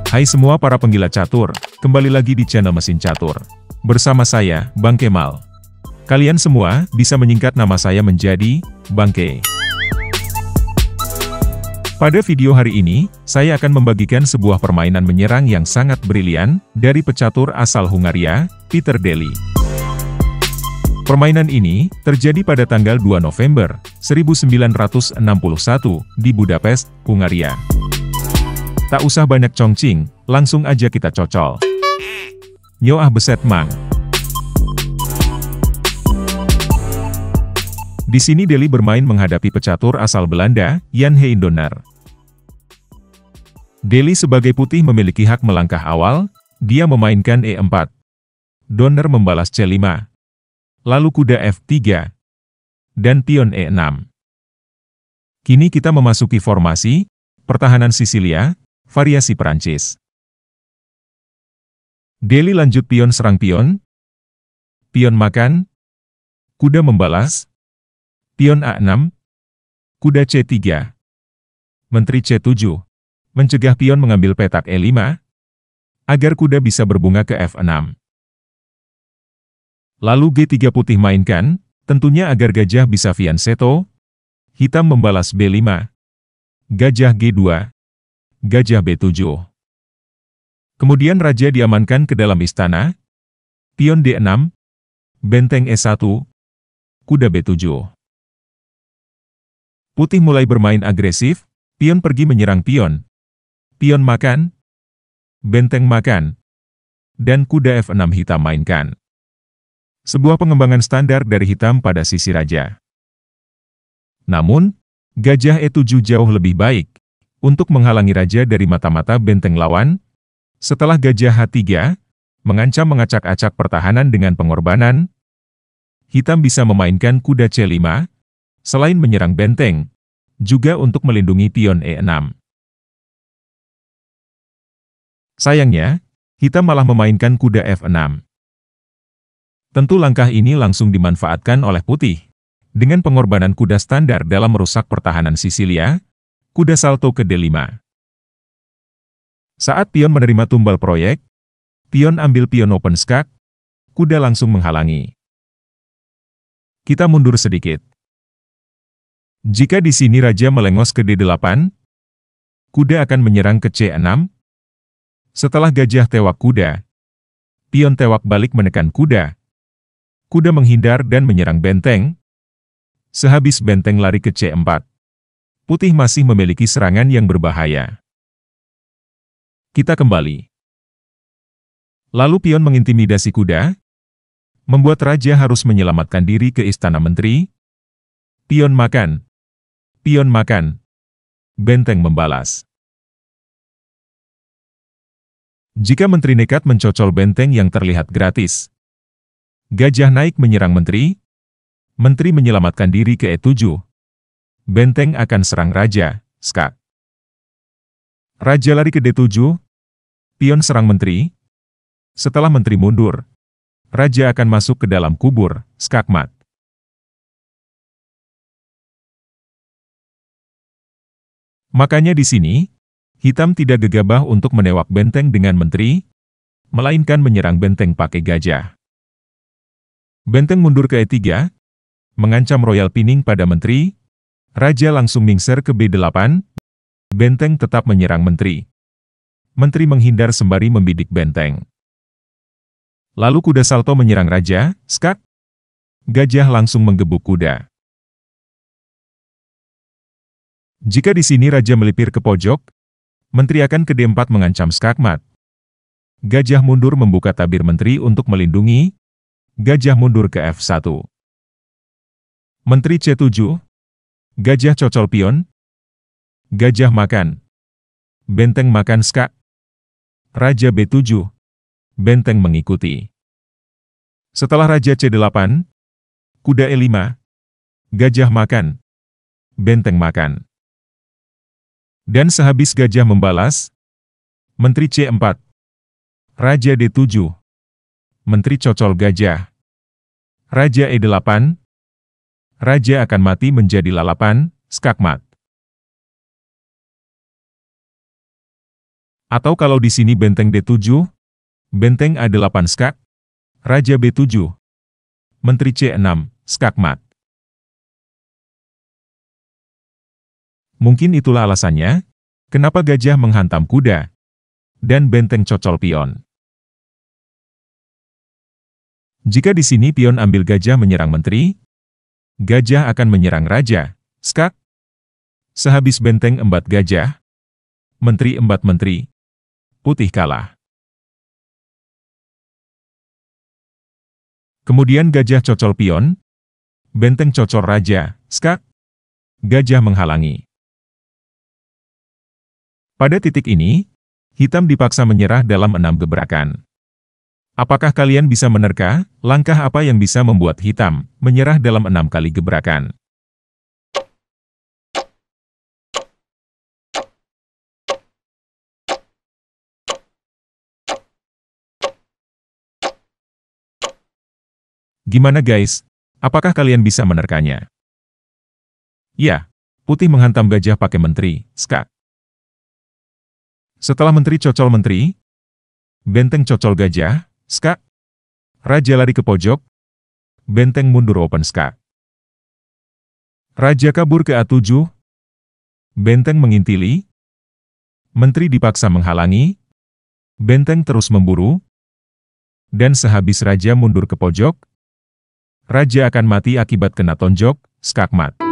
Hai semua para penggila catur, kembali lagi di channel Mesin Catur. Bersama saya, Bang Kemal. Kalian semua bisa menyingkat nama saya menjadi Bang Ke. Pada video hari ini, saya akan membagikan sebuah permainan menyerang yang sangat brilian dari pecatur asal Hungaria, Peter Daly. Permainan ini terjadi pada tanggal 2 November 1961 di Budapest, Hungaria. Tak usah banyak congcing, langsung aja kita cocol. Nyo ah beset mang. Di sini Daly bermain menghadapi pecatur asal Belanda, Jan Heijndonner. Daly sebagai putih memiliki hak melangkah awal, dia memainkan E4. Donner membalas C5. Lalu kuda F3. Dan pion E6. Kini kita memasuki formasi pertahanan Sisilia, variasi Perancis. Daly lanjut pion serang pion. Pion makan. Kuda membalas. Pion A6. Kuda C3. Menteri C7. Mencegah pion mengambil petak E5. Agar kuda bisa berbunga ke F6. Lalu G3 putih mainkan, tentunya agar gajah bisa fianchetto. Hitam membalas B5. Gajah G2. Gajah B7. Kemudian raja diamankan ke dalam istana. Pion D6. Benteng E1. Kuda B7. Putih mulai bermain agresif. Pion pergi menyerang pion. Pion makan. Benteng makan. Dan kuda F6 hitam mainkan. Sebuah pengembangan standar dari hitam pada sisi raja. Namun, gajah E7 jauh lebih baik untuk menghalangi raja dari mata-mata benteng lawan. Setelah gajah H3 mengancam mengacak-acak pertahanan dengan pengorbanan, hitam bisa memainkan kuda C5, selain menyerang benteng, juga untuk melindungi pion E6. Sayangnya, hitam malah memainkan kuda F6. Tentu langkah ini langsung dimanfaatkan oleh putih, dengan pengorbanan kuda standar dalam merusak pertahanan Sisilia. Kuda salto ke D5. Saat pion menerima tumbal proyek, pion ambil pion open skak, kuda langsung menghalangi. Kita mundur sedikit. Jika di sini raja melengos ke D8, kuda akan menyerang ke C6. Setelah gajah tewak kuda, pion tewak balik menekan kuda. Kuda menghindar dan menyerang benteng. Sehabis benteng lari ke C4. Putih masih memiliki serangan yang berbahaya. Kita kembali. Lalu pion mengintimidasi kuda, membuat raja harus menyelamatkan diri ke istana menteri. Pion makan. Pion makan. Benteng membalas. Jika menteri nekat mencocol benteng yang terlihat gratis, gajah naik menyerang menteri. Menteri menyelamatkan diri ke E7. Benteng akan serang raja, skak. Raja lari ke D7. Pion serang menteri. Setelah menteri mundur, raja akan masuk ke dalam kubur, skak mat. Makanya di sini, hitam tidak gegabah untuk menewak benteng dengan menteri, melainkan menyerang benteng pakai gajah. Benteng mundur ke E3, mengancam royal pinning pada menteri. Raja langsung mingser ke B8, benteng tetap menyerang menteri. Menteri menghindar sembari membidik benteng. Lalu kuda salto menyerang raja, skak. Gajah langsung menggebuk kuda. Jika di sini raja melipir ke pojok, menteri akan ke D4 mengancam skak mat. Gajah mundur membuka tabir menteri untuk melindungi. Gajah mundur ke F1. Menteri C7. Gajah cocol pion. Gajah makan. Benteng makan skak. Raja B7. Benteng mengikuti. Setelah raja C8. Kuda E5. Gajah makan. Benteng makan. Dan sehabis gajah membalas, menteri C4. Raja D7. Menteri cocol gajah. Raja E8. Raja akan mati menjadi lalapan, skak mat. Atau kalau di sini benteng D7, benteng A8 skak, Raja B7, Menteri C6, skak mat. Mungkin itulah alasannya, kenapa gajah menghantam kuda, dan benteng cocol pion. Jika di sini pion ambil gajah menyerang menteri, gajah akan menyerang raja, skak. Sehabis benteng embat gajah, menteri embat menteri, putih kalah. Kemudian gajah cocol pion, benteng cocol raja, skak, gajah menghalangi. Pada titik ini, hitam dipaksa menyerah dalam 6 gebrakan. Apakah kalian bisa menerka langkah apa yang bisa membuat hitam menyerah dalam 6 kali gebrakan? Gimana guys? Apakah kalian bisa menerkanya? Ya, putih menghantam gajah pakai menteri, skak. Setelah menteri cocol menteri, benteng cocol gajah, skak. Raja lari ke pojok, benteng mundur open skak. Raja kabur ke A7, benteng mengintili, menteri dipaksa menghalangi, benteng terus memburu, dan sehabis raja mundur ke pojok, raja akan mati akibat kena tonjok, skak mat.